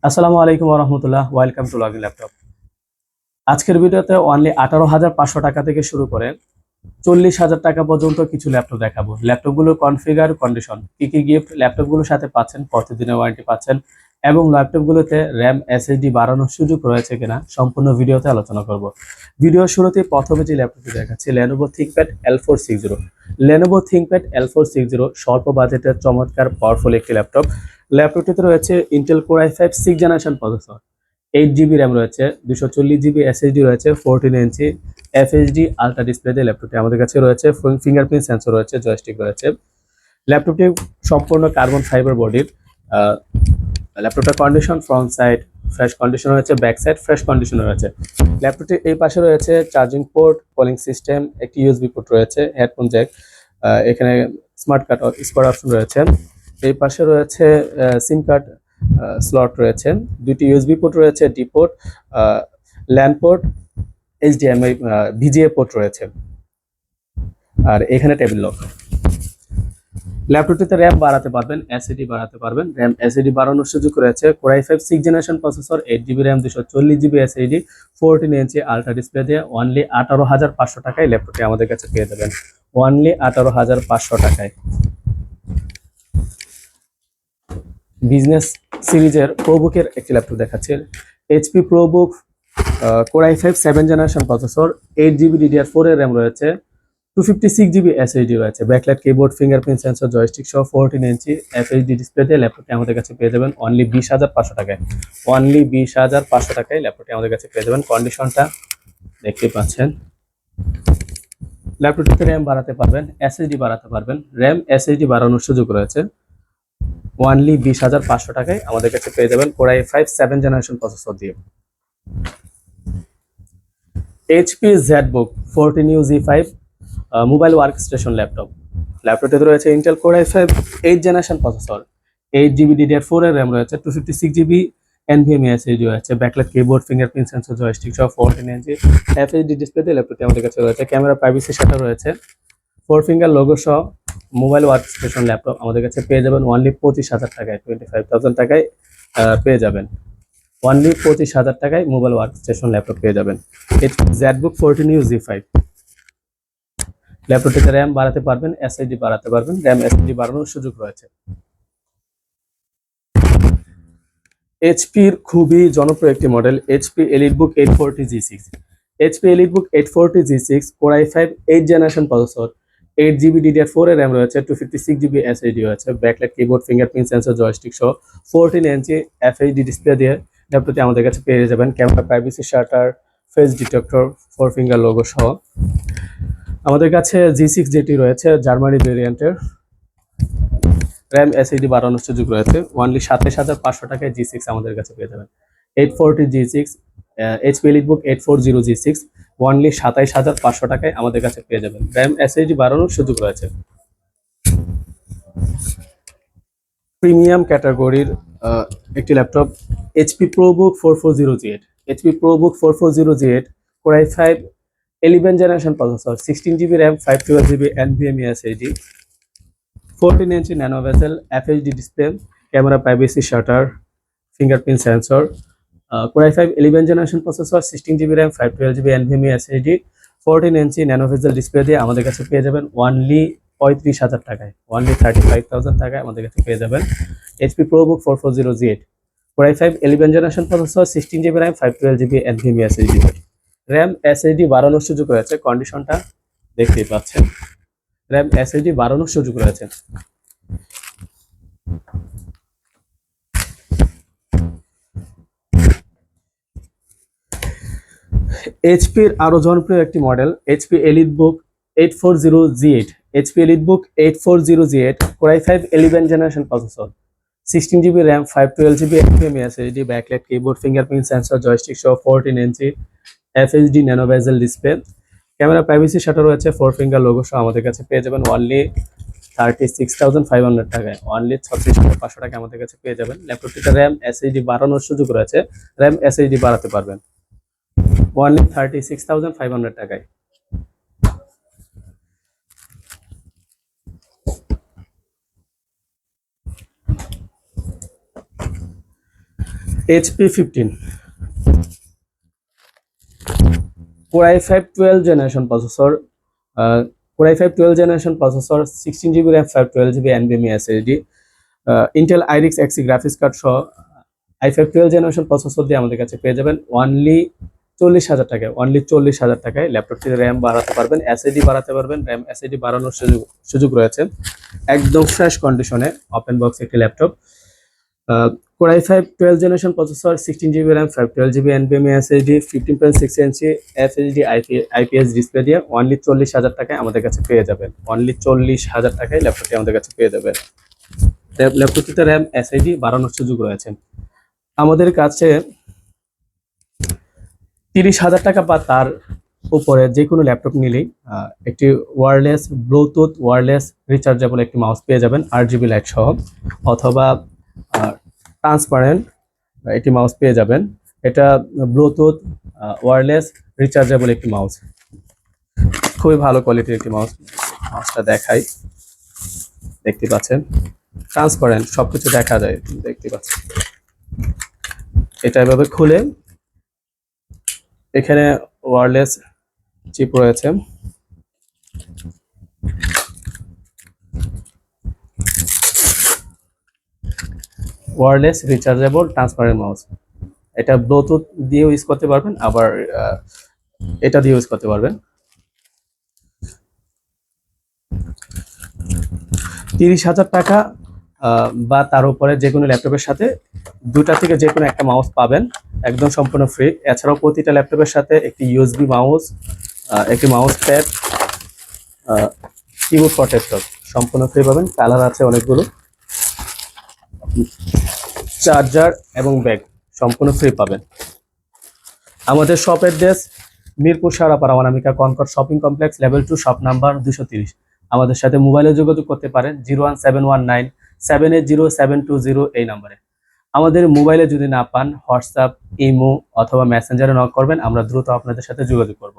আসসালামু আলাইকুম রহমতুল্লাহ, welcome to login laptop. আজকের ভিডিওতে অনলি 18,500 টাকা থেকে শুরু করে 40,000 টাকা পর্যন্ত কিছু ল্যাপটপ দেখাবো। ল্যাপটপগুলোর কনফিগার, কন্ডিশন, কি কি গিফট ল্যাপটপগুলোর সাথে পাচ্ছেন, কতদিনের ওয়ারেন্টি পাচ্ছেন এবং ল্যাপটপগুলোতে র্যাম এসএসডি বাড়ানোর সুযোগ রয়েছে কিনা সম্পূর্ণ ভিডিওতে আলোচনা করব। ভিডিওর শুরুতে প্রথমে যে ল্যাপটপটি দেখাচ্ছি Lenovo ThinkPad L460। Lenovo ThinkPad L460 স্বল্প বাজেটের চমৎকার পাওয়ারফুল একটি ল্যাপটপ। ল্যাপটপটিতে রয়েছে Intel core i5 6th generation processor, 8 GB RAM রয়েছে, 240 জিবি এসএসডি রয়েছে, 14 ইঞ্চি এফএইচডি আলট্রা ডিসপ্লে দিয়ে ল্যাপটপটি আমাদের কাছে রয়েছে। ফিঙ্গারপ্রিন্ট সেন্সর রয়েছে, জয়স্টিক রয়েছে। ল্যাপটপটি সম্পূর্ণ কার্বন ফাইবার বডির। ল্যাপটপটার condition front side fresh condition রয়েছে, ব্যাক সাইড ফ্রেশ কন্ডিশন রয়েছে। ল্যাপটপটির এই পাশে রয়েছে চার্জিং পোর্ট, কলিং সিস্টেম, একটি ইউএসবি পোর্ট রয়েছে, হেডফোন জ্যাক, এখানে স্মার্ট কার্ড স্কোয়ার অপশন রয়েছে। এই পাশে রয়েছে সিম কার্ড স্লট রয়েছে, দুটি ইউএসবি পোর্ট রয়েছে, D port, LAN port, HDMI VGA port রয়েছে, আর এখানে টেবিল লক। ল্যাপটপটিতে র্যাম বাড়াতে পারবেন, এসএসডি বাড়াতে পারবেন। র্যাম এসএসডি বাড়ানোর সুযোগ রয়েছে। Core i5 6th generation processor, 8 GB RAM, 240 GB SSD, 14 ইঞ্চি আলট্রা ডিসপ্লে দিয়ে অনলি 18,500 টাকায় ল্যাপটপটি আমাদের কাছে পেয়ে যাবেন। অনলি 18,500 টাকায়। বিজনেস সিরিজের প্রোবুকের একটি ল্যাপটপ দেখাচ্ছে, HP ProBook core i5 7th generation processor, 8 GB DDR4 এর র্যাম রয়েছে, 256 জিবি এসএসডি রয়েছে, backlight keyboard, fingerprint sensor, joystick সহ 14 ইঞ্চি এফএইচডি ডিসপ্লে দিয়ে ল্যাপটপটি আমাদের কাছে পেয়ে যাবেন অনলি 20,500 টাকায়। অনলি 20,500 টাকায় ল্যাপটপটি আমাদের কাছে পেয়ে যাবেন। কন্ডিশনটা দেখতে পাচ্ছেন। ল্যাপটপটিতে র্যাম বাড়াতে পারবেন, এসএসডি বাড়াতে পারবেন। র্যাম এসএসডি বাড়ানোর সুযোগ রয়েছে। অনলি 20,500 টাকায় আমাদের কাছে পেয়ে যাবেন core i5 7th generation processor দিয়ে। HP ZBook 14U-Z5 mobile workstation laptop. ল্যাপটপটিতে রয়েছে Intel core i5 8th generation processor, 8 GB DDR4 এর র্যাম রয়েছে, 256 জিবি NVMe এসএসডি রয়েছে, backlight keyboard, fingerprint sensor, joystick সহ 14 ইঞ্চি এফএইচডি ডিসপ্লে দিয়ে ল্যাপটপটি আমাদের কাছে রয়েছে। ক্যামেরা প্রাইভেসি শাটার রয়েছে। 4 ফিঙ্গার লোগো সহ মোবাইল ওয়ার্ক স্টেশন ল্যাপটপ আমাদের কাছে পেয়ে যাবেন অনলি 25,000 টাকায়, 25,000 টাকায় পেয়ে যাবেন। অনলি 25,000 টাকায় মোবাইল ওয়ার্ক স্টেশন ল্যাপটপ পেয়ে যাবেন। জেডবুক 14U-Z5 ল্যাপটপটিতে র্যাম বাড়াতে পারবেন, এসএসডি বাড়াতে পারবেন। র্যাম এসএসডি বাড়ানোর সুযোগ রয়েছে। এইচপির খুবই জনপ্রিয় একটি model, HP EliteBook 840G6। HP EliteBook 840G6 core i5 8th generation processor, 8 GB DDR4 এর র্যাম রয়েছে, 256 জিবি এসএসডি রয়েছে, backlight keyboard, fingerprint sensor, joystick সহ 14 ইঞ্চি এফএইচডি ডিসপ্লে দিয়ে ল্যাপটপটি আমাদের কাছে পেয়ে যাবেন। Camera privacy shutter, face detector, 4 finger logo সহ আমাদের কাছে G6 যেটি রয়েছে জার্মানি ভেরিয়েন্টের। র্যাম এসএসডি বাড়ানোর সুযোগ রয়েছে। অনলি 27,500 টাকায় G6 আমাদের কাছে পেয়ে যাবেন। 840G6 HP EliteBook 840G6 only 27,500 টাকায় আমাদের কাছে পেয়ে যাবেন। র্যাম এসএসডি বাড়ানোর সুযোগ রয়েছে। প্রিমিয়াম ক্যাটাগরির একটি laptop, HP ProBook 440G8। HP ProBook 440G8 core i5 11th generation processor, 16 GB RAM, 512 GB NVMe SSD, 14 ইঞ্চি nano vessel FHD display, camera privacy shutter, fingerprint sensor, core i5 11th generation processor, 16 GB RAM, 512 GB NVMe SSD, 14 ইঞ্চি nano bezel display দিয়ে আমাদের কাছে পেয়ে যাবেন only 35,000 টাকায়। Only 35,000 টাকায় আমাদের কাছে পেয়ে যাবেন HP ProBook 440G8 core i5 11th generation processor, 16 GB RAM, 512 GB NVMe SSD. RAM SSD বাড়ানোর সুযোগ রয়েছে। কন্ডিশনটা দেখতেই পাচ্ছেন। র্যাম এসএসডি বাড়ানোর সুযোগ রয়েছে। এইচপির আরো জনপ্রিয় একটি model, HP EliteBook 840G8। HP EliteBook 840G8 core i5 11th generation processor, 16 GB RAM, 512 GB NVMe SSD, backlight keyboard, fingerprint sensor, joystick সহ 14 inch FHD nano bezel display, camera privacy shutter রয়েছে, 4 finger logo সহ আমাদের কাছে পেয়ে যাবেন only 36,500 টাকায়। Only 36,500 টাকায় আমাদের কাছে পেয়ে যাবেন। ল্যাপটপটিতে র্যাম এসএসডি বাড়ানোর সুযোগ রয়েছে। র্যাম এসএসডি বাড়াতে পারবেন অনলি 36,500 টাকায়। HP 15 Core i5 12 generation processor, Core i5 12 generation processor, 16 GB RAM, 512 GB NVMe SSD, Intel Iris Xe graphics card সহ i5 12 জেনারেশন প্রসেসর দিয়ে আমাদের কাছে পেয়ে যাবেন অনলি 40,000 টাকায়। অনলি 40,000 টাকায় ল্যাপটপটির র্যাম বাড়াতে পারবেন, এসএসডি বাড়াতে পারবেন, র্যাম এসএসডি বাড়ানোর সুযোগ রয়েছে। একদম ফ্রেশ কন্ডিশনে ওপেন বক্স একটি laptop. Core i5 12 generation processor, 16 GB RAM, 512 GB NVMe SSD, 15.6 ইঞ্চি এসএসডি IPS ডিসপ্লে দিয়ে অনলি 40,000 টাকায় আমাদের কাছে পেয়ে যাবেন। অনলি 40,000 টাকায় ল্যাপটপটি আমাদের কাছে পেয়ে যাবেন। ল্যাপটপটিতে র্যাম এসএসডি বাড়ানোর সুযোগ রয়েছে। আমাদের কাছে 30,000 টাকা বা তার উপরে যে কোনো ল্যাপটপ নিলেই একটি ওয়্যারলেস ব্লুটুথ ওয়্যারলেস রিচার্জেবল একটি মাউস পেয়ে যাবেন RGB লাইট সহ, অথবা ট্রান্সপারেন্ট একটি মাউস পেয়ে যাবেন। এটা ব্লুটুথ ওয়্যারলেস রিচার্জেবল একটি মাউস, খুবই ভালো কোয়ালিটির একটি মাউস। মাউসটা দেখাই, দেখতে পাচ্ছেন ট্রান্সপারেন্ট, সবকিছু দেখা যায়, দেখতে পাচ্ছেন। এটা এভাবে খুলে এখানে ওয়্যারলেস চিপ রয়েছে, ওয়্যারলেস রিচার্জেবল ট্রান্সপারেন্ট মাউস। এটা ব্লুটুথ দিয়ে ইউজ করতে পারবেন, আবার এটা দিয়ে ইউজ করতে পারবেন। 30,000 টাকা বা তার উপরে যে কোনো ল্যাপটপের সাথে দুটা থেকে যে কোনো একটা মাউস পাবেন, একদম সম্পূর্ণ ফ্রি। এছাড়াও প্রতিটা ল্যাপটপের সাথে একটি USB মাউস, একটি মাউস প্যাড, কিবোর্ড প্রটেক্টর সম্পূর্ণ ফ্রি পাবেন। কালার আছে অনেকগুলো, চার্জার এবং ব্যাগ সম্পূর্ণ ফ্রি পাবেন। আমাদের shop address Mirpur Sarapara Anamika Concord shopping complex, level 2, shop number 230। আমাদের সাথে মোবাইলে যোগাযোগ করতে পারেন 01719780720 এই নাম্বারে। আমাদের মোবাইলে যদি না পান হোয়াটসঅ্যাপ, ইমো অথবা মেসেঞ্জারে নক করবেন, আমরা দ্রুত আপনাদের সাথে যোগাযোগ করব।